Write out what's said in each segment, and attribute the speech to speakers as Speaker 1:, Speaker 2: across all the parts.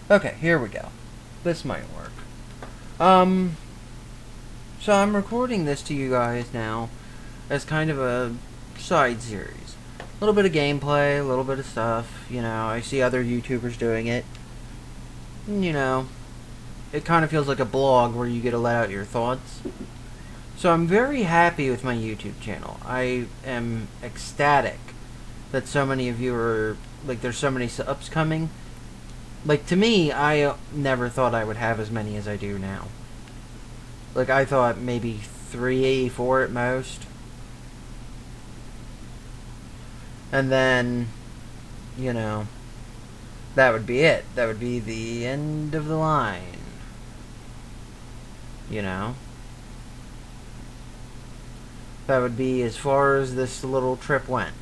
Speaker 1: Okay, here we go. This might work. So I'm recording this to you guys now as kind of a side series. A little bit of gameplay, a little bit of stuff, I see other YouTubers doing it. And, it kind of feels like a blog where you get to let out your thoughts. So I'm very happy with my YouTube channel. I am ecstatic that so many of you are, there's so many subs coming. To me, I never thought I would have as many as I do now. I thought maybe 3, 4 at most. And then, that would be it. That would be the end of the line. That would be as far as this little trip went.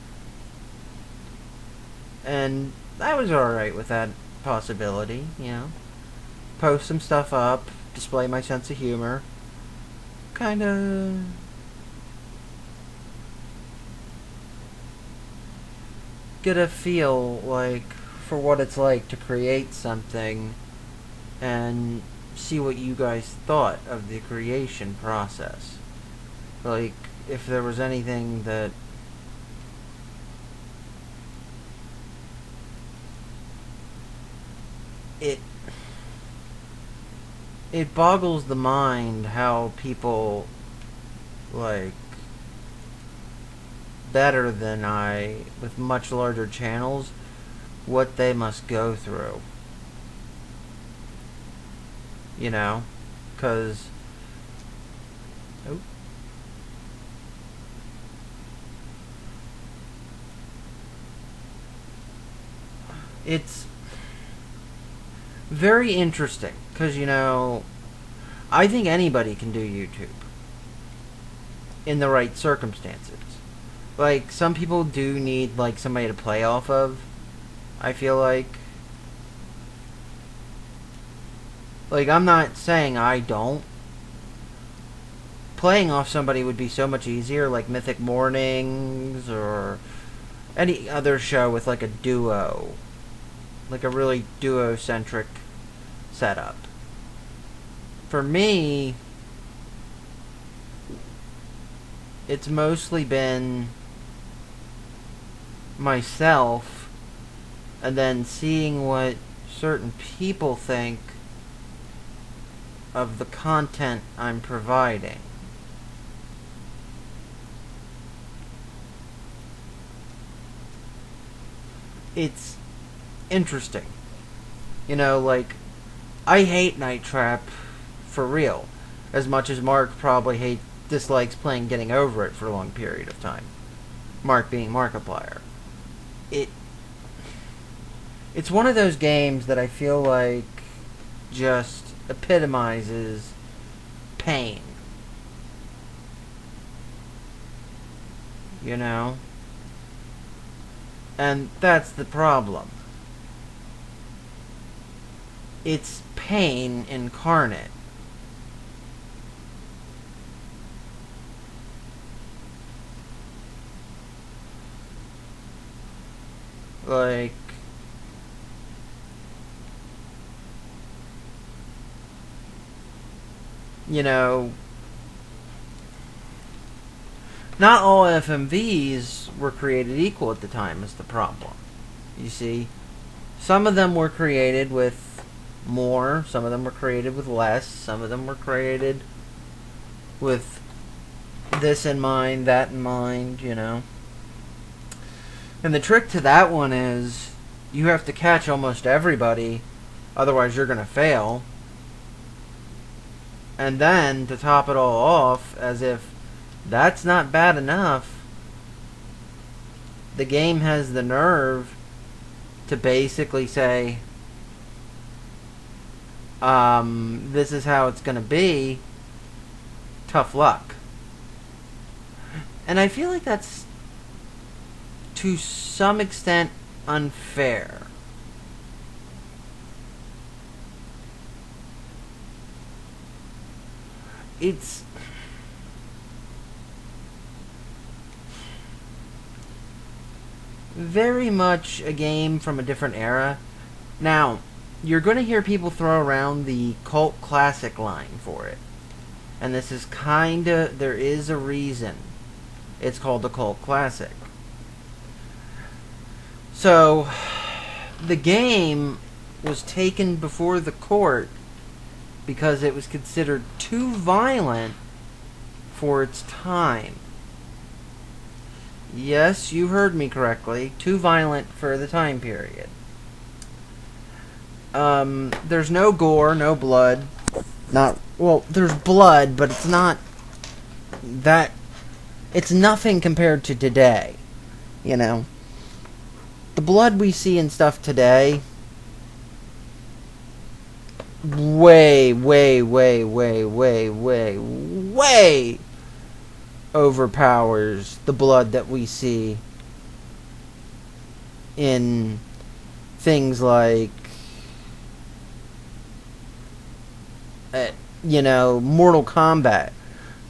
Speaker 1: And I was alright with that possibility, Post some stuff up, display my sense of humor. Kinda get a feel, for what it's like to create something and see what you guys thought of the creation process. If there was anything that it boggles the mind how people, better than I, with much larger channels, what they must go through. Because... Oh. It's very interesting, because, I think anybody can do YouTube in the right circumstances. Some people do need, somebody to play off of, I feel like. I'm not saying I don't. Playing off somebody would be so much easier, like Mythic Mornings, or any other show with, a duo. A really duo-centric setup. For me, it's mostly been myself, and then seeing what certain people think of the content I'm providing. It's interesting. I hate Night Trap for real, as much as Mark probably dislikes playing Getting Over It for a long period of time. Mark being Markiplier. It's one of those games that I feel like just epitomizes pain. And that's the problem. It's pain incarnate. Not all FMVs were created equal at the time is the problem. You see, some of them were created with more, some of them were created with less, some of them were created with this in mind, that in mind, And the trick to that one is you have to catch almost everybody, otherwise you're going to fail. And then, to top it all off, as if that's not bad enough, the game has the nerve to basically say, this is how it's going to be, tough luck. And I feel like that's, to some extent, unfair. It's very much a game from a different era. Now, you're going to hear people throw around the cult classic line for it. And this is kinda, there is a reason it's called the cult classic. So, the game was taken before the court because it was considered too violent for its time. Yes, you heard me correctly. Too violent for the time period. There's no gore, no blood. There's blood, but it's not that... It's nothing compared to today, you know. The blood we see in stuff today way overpowers the blood that we see in things like Mortal Kombat,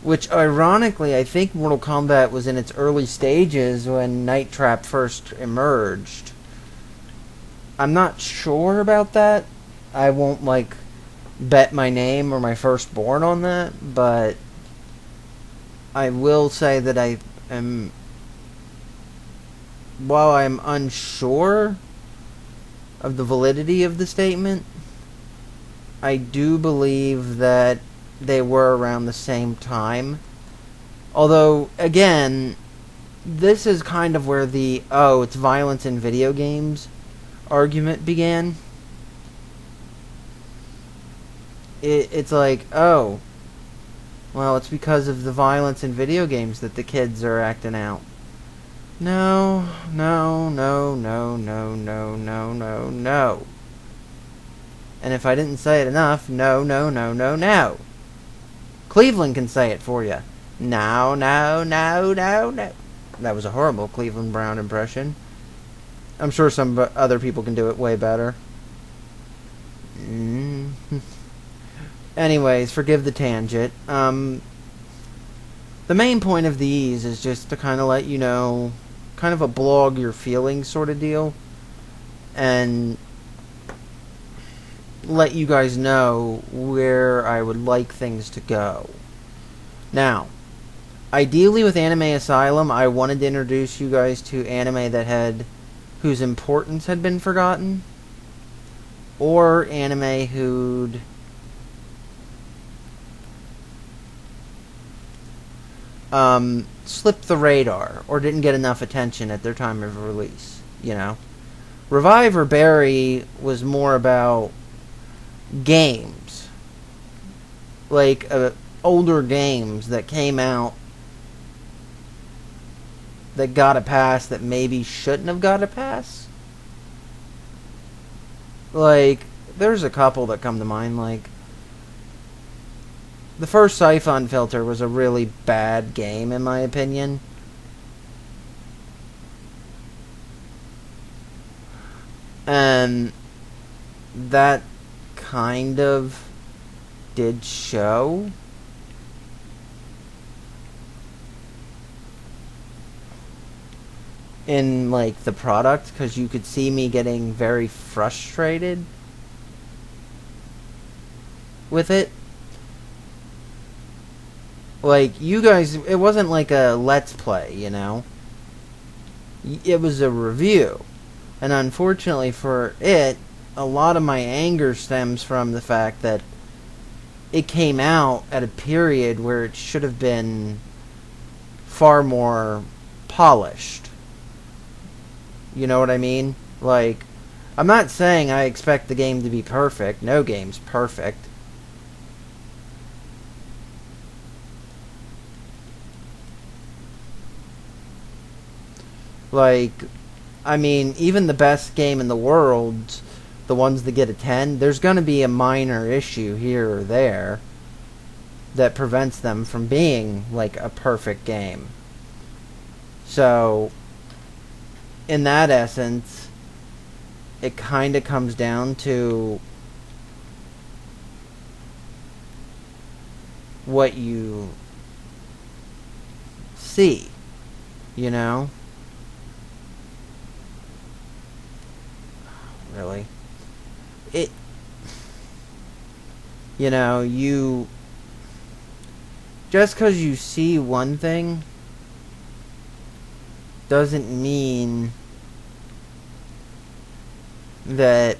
Speaker 1: which ironically I think Mortal Kombat was in its early stages when Night Trap first emerged. I'm not sure about that. I won't bet my name or my firstborn on that, but I will say that while I'm unsure of the validity of the statement, I do believe that they were around the same time. Although, again, this is kind of where the, it's violence in video games argument began. It's like, well, it's because of the violence in video games that the kids are acting out. No. And if I didn't say it enough, no. Cleveland can say it for you. No. That was a horrible Cleveland Brown impression. I'm sure some other people can do it way better. Anyways, forgive the tangent. The main point of these is just to kind of let you know, kind of a blog your feelings sort of deal, and let you guys know where I would like things to go. Now, ideally with Anime Asylum, I wanted to introduce you guys to anime whose importance had been forgotten, or anime who'd slipped the radar or didn't get enough attention at their time of release, Revive or Bury was more about games, older games that came out that got a pass that maybe shouldn't have got a pass. There's a couple that come to mind, the first Siphon Filter was a really bad game, in my opinion. And that kind of did show. In, the product, because you could see me getting very frustrated with it. You guys, it wasn't a Let's Play, It was a review. And unfortunately for it, a lot of my anger stems from the fact that it came out at a period where it should have been far more polished. You know what I mean? I'm not saying I expect the game to be perfect. No game's perfect. Even the best game in the world, the ones that get a 10, there's going to be a minor issue here or there that prevents them from being, a perfect game. So, in that essence, it kind of comes down to what you see, Really? You know, you... Just because you see one thing doesn't mean that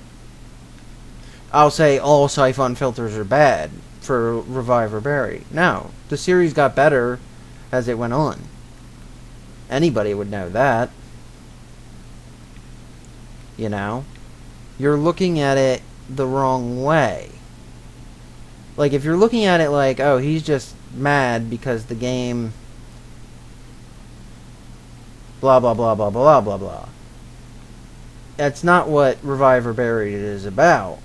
Speaker 1: I'll say all Siphon filters are bad for Revive or Bury. No. The series got better as it went on. Anybody would know that. You know? You're looking at it the wrong way. Like, if you're looking at it like, oh, he's just mad because the game... blah, blah, blah, blah, blah, blah, blah. That's not what Revive or Buried is about.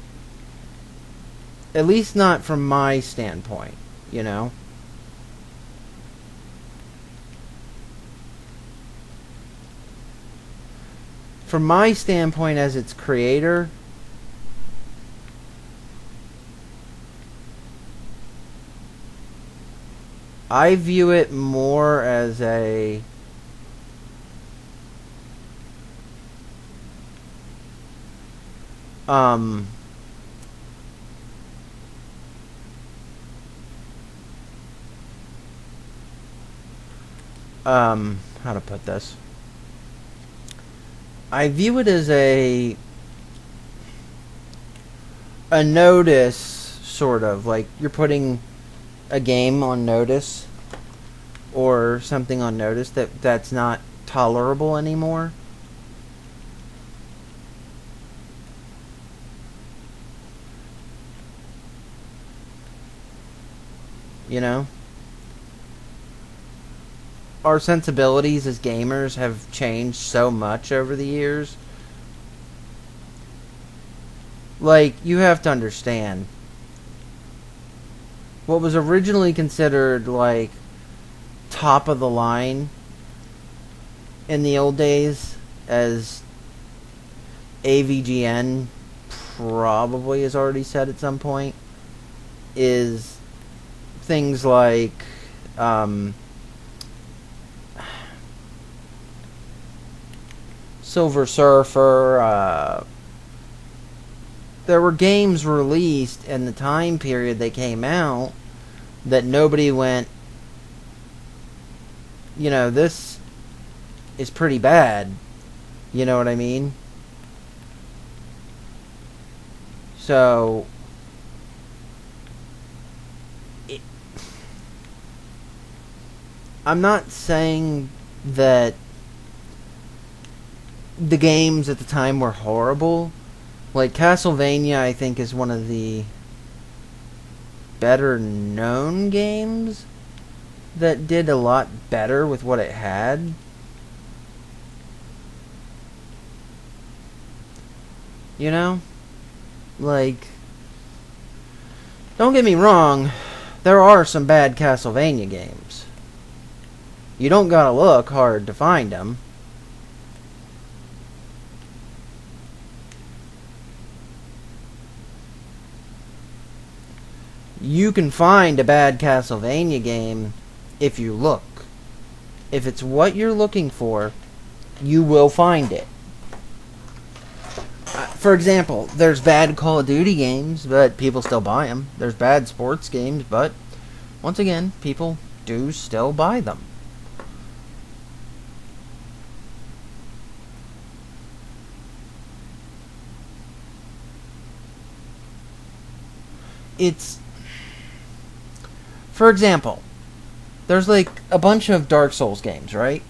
Speaker 1: At least not from my standpoint, you know? From my standpoint as its creator, I view it more as a... how to put this? I view it as a notice, sort of. Like, you're putting a game on notice, or something on notice that's not tolerable anymore. You know? Our sensibilities as gamers have changed so much over the years. Like, you have to understand, what was originally considered, like, top of the line in the old days, as AVGN probably has already said at some point, is things like, Silver Surfer. There were games released in the time period they came out that nobody went, you know, this is pretty bad. You know what I mean? So, I'm not saying that the games at the time were horrible. Like, Castlevania, I think, is one of the better known games that did a lot better with what it had. You know? Like, don't get me wrong, there are some bad Castlevania games. You don't gotta look hard to find them. You can find a bad Castlevania game if you look. If it's what you're looking for, you will find it. For example, there's bad Call of Duty games, but people still buy them. There's bad sports games, but once again, people do still buy them. It's... For example, there's like a bunch of Dark Souls games, right?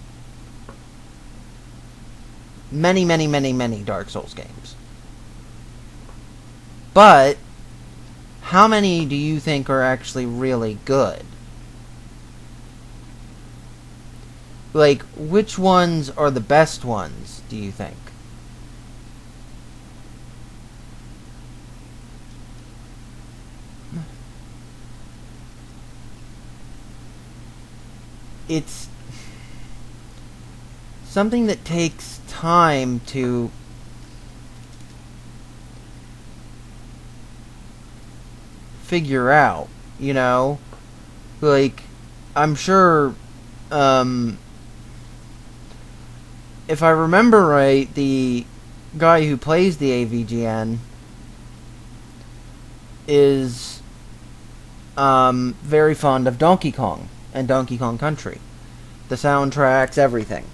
Speaker 1: Many, many, many, many Dark Souls games. But how many do you think are actually really good? Like, which ones are the best ones, do you think? It's something that takes time to figure out, you know? Like, I'm sure, if I remember right, the guy who plays the AVGN is very fond of Donkey Kong and Donkey Kong Country. The soundtracks, everything.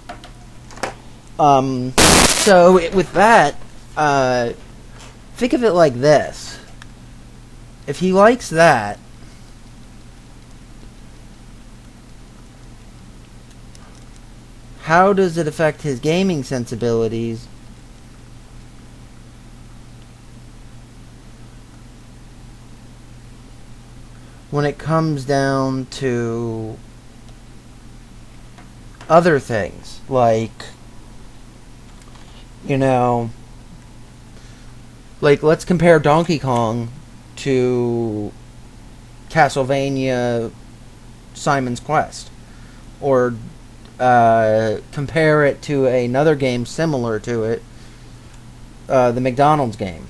Speaker 1: So with that, think of it like this. If he likes that, how does it affect his gaming sensibilities when it comes down to other things? Like, you know, like, let's compare Donkey Kong to Castlevania Simon's Quest. Or compare it to another game similar to it, the McDonald's game.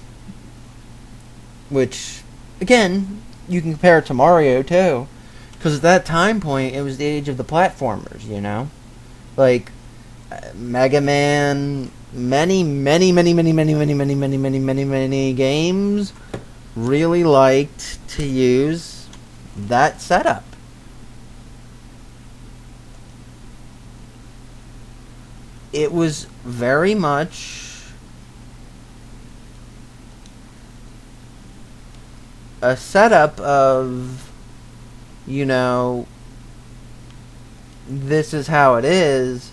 Speaker 1: Which, again, you can compare it to Mario, too. Because at that time point, it was the age of the platformers, you know? Like, Mega Man, many games really liked to use that setup. It was very much a setup of, you know, this is how it is,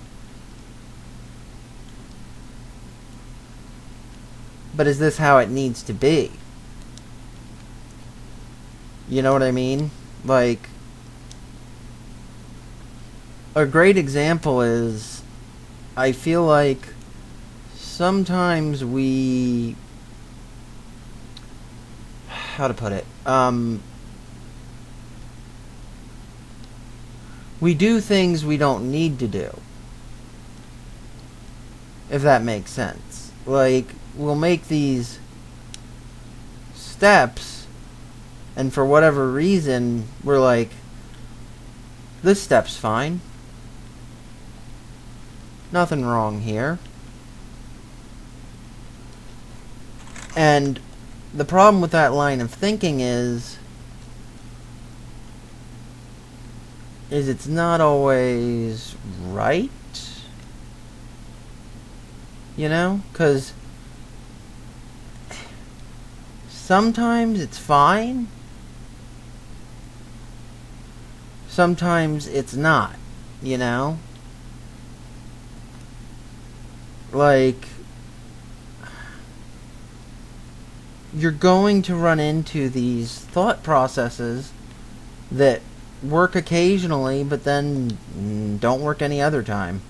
Speaker 1: but is this how it needs to be? You know what I mean? Like, a great example is, I feel like sometimes we... how to put it? We do things we don't need to do. If that makes sense. Like, we'll make these steps, and for whatever reason, we're like, this step's fine. Nothing wrong here. And the problem with that line of thinking is it's not always right. You know? Because sometimes it's fine. Sometimes it's not. You know? Like, you're going to run into these thought processes that work occasionally, but then don't work any other time.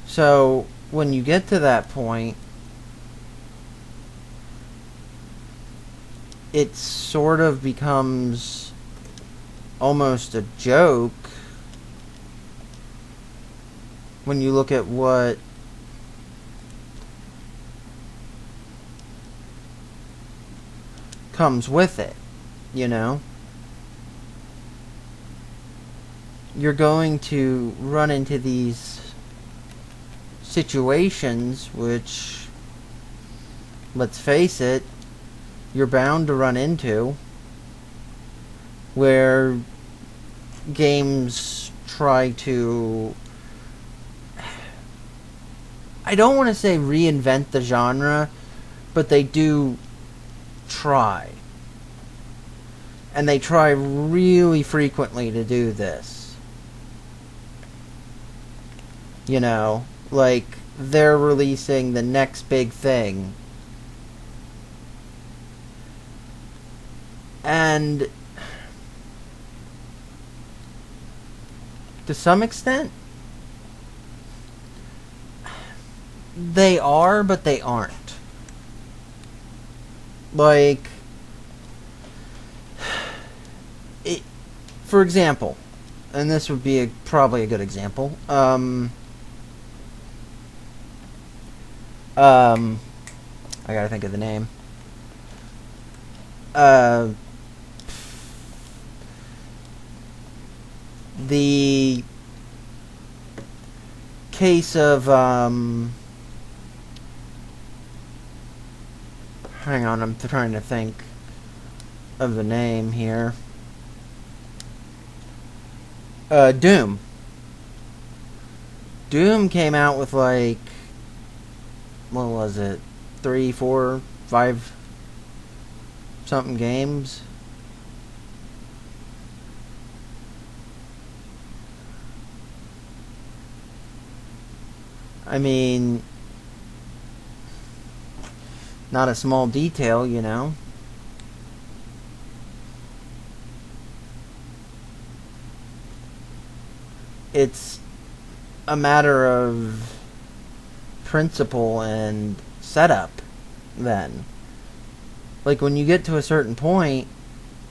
Speaker 1: So, when you get to that point, it sort of becomes almost a joke when you look at what comes with it, you know? You're going to run into these situations which, let's face it, you're bound to run into, where games try to, I don't want to say reinvent the genre, but they do try. And they try really frequently to do this. You know, like, they're releasing the next big thing. And to some extent, they are, but they aren't. Like, for example, and this would be probably a good example, I gotta think of the name. The case of, hang on, I'm trying to think. of the name here. Doom. Doom came out with like, what was it? 3, 4, 5 something games. I mean, not a small detail, you know. It's a matter of principle and setup, then. Like, when you get to a certain point,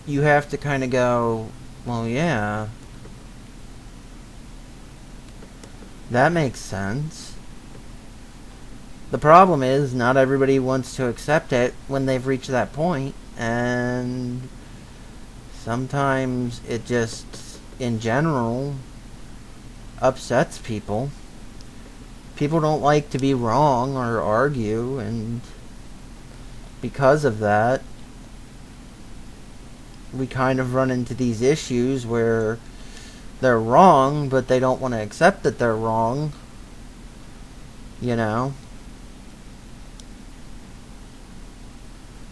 Speaker 1: you have to kind of go, well, yeah, that makes sense. The problem is, not everybody wants to accept it when they've reached that point, and sometimes it just, in general, upsets people. People don't like to be wrong or argue, and because of that, we kind of run into these issues where they're wrong, but they don't want to accept that they're wrong, you know?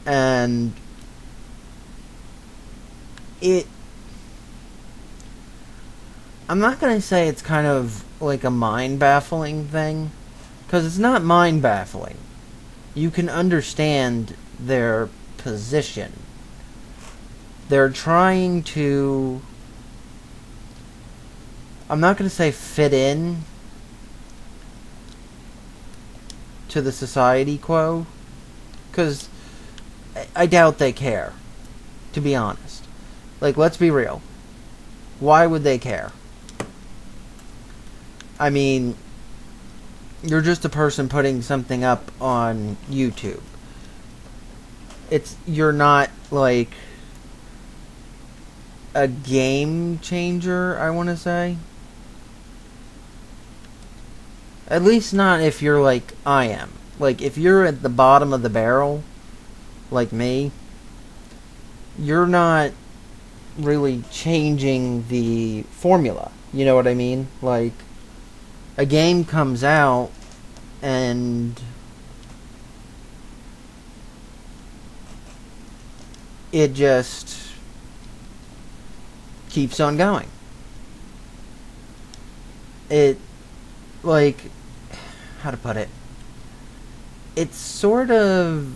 Speaker 1: And I'm not going to say it's kind of like a mind-baffling thing, because it's not mind-baffling. You can understand their position. They're trying to, I'm not going to say fit in to the society quo, because I doubt they care, to be honest. Like, let's be real. Why would they care? I mean, you're just a person putting something up on YouTube. You're not like a game changer, I want to say. At least not if you're like I am. Like, if you're at the bottom of the barrel, like me, you're not really changing the formula. You know what I mean? Like, a game comes out and it just keeps on going. It, like, how to put it? It's sort of,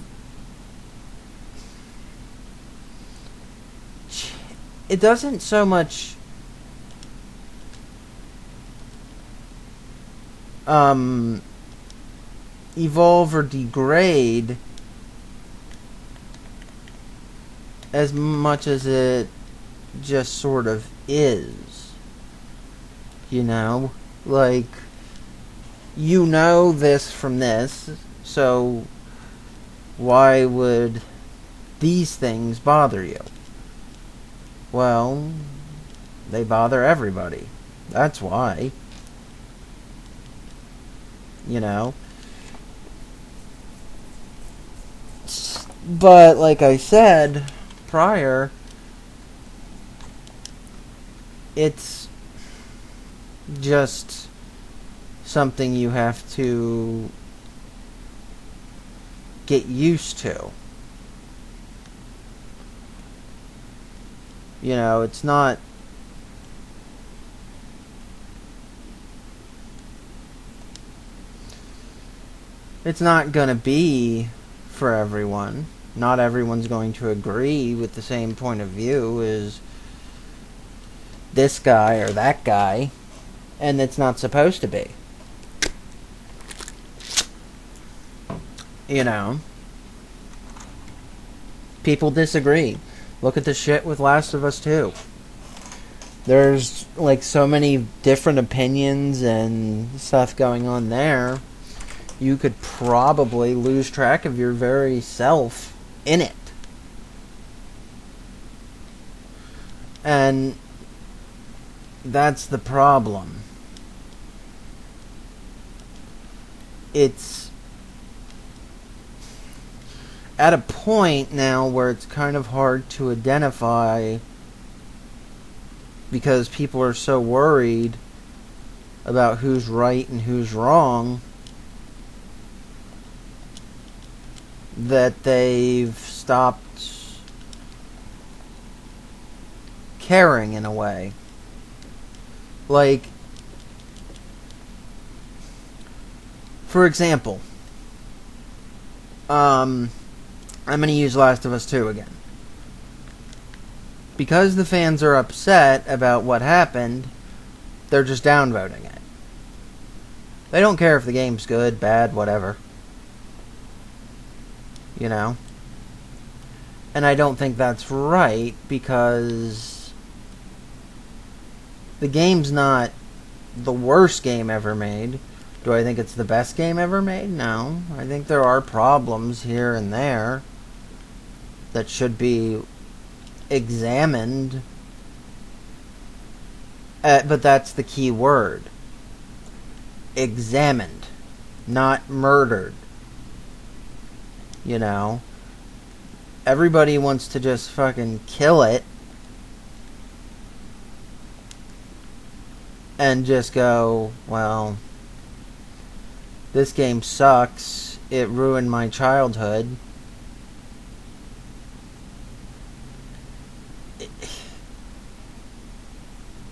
Speaker 1: it doesn't so much evolve or degrade as much as it just sort of is. You know? Like, you know this from this, so why would these things bother you? Well, they bother everybody. That's why. You know? But, like I said prior, it's just something you have to get used to. You know, it's not gonna be for everyone. Not everyone's going to agree with the same point of view as this guy or that guy, and it's not supposed to be. You know, people disagree. Look at the shit with Last of Us 2. There's like so many different opinions and stuff going on there. You could probably lose track of your very self in it. And that's the problem. at a point now where it's kind of hard to identify because people are so worried about who's right and who's wrong that they've stopped caring in a way. Like, for example, I'm going to use Last of Us 2 again. Because the fans are upset about what happened, they're just downvoting it. They don't care if the game's good, bad, whatever. You know? And I don't think that's right, because the game's not the worst game ever made. Do I think it's the best game ever made? No. I think there are problems here and there that should be examined. But that's the key word. Examined. Not murdered. You know? Everybody wants to just fucking kill it. And just go, well, this game sucks. It ruined my childhood.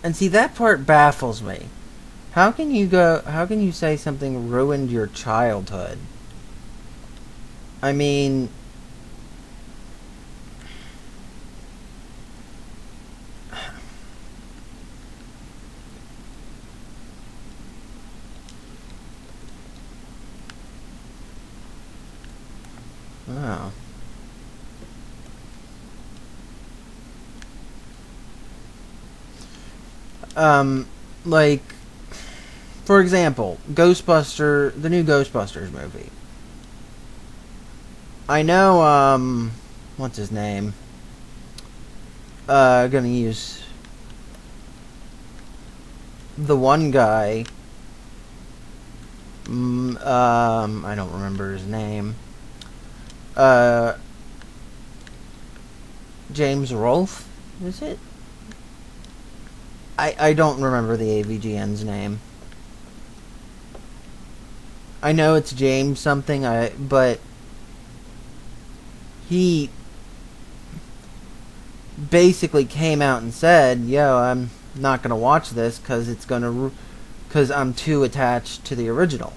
Speaker 1: And see, that part baffles me. How can you say something ruined your childhood? I mean, oh. Like, for example, the new Ghostbusters movie. I know, what's his name? Gonna use the one guy. I don't remember his name. James Rolfe, is it? I don't remember the AVGN's name. I know it's James something, but he basically came out and said, yo, I'm not going to watch this because I'm too attached to the original.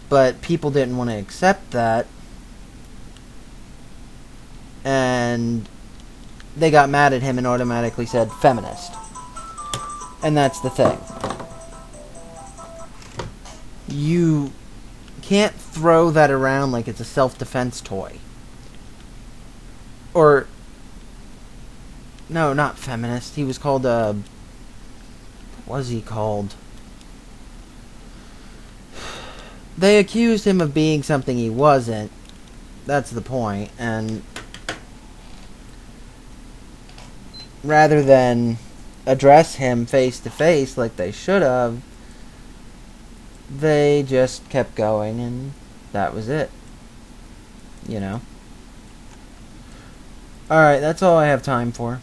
Speaker 1: But people didn't want to accept that, and they got mad at him and automatically said feminist. And that's the thing. You can't throw that around like it's a self-defense toy. Or, no, not feminist. He was called, what was he called? They accused him of being something he wasn't. That's the point. And rather than address him face to face like they should have, they just kept going, and that was it. You know? Alright, that's all I have time for.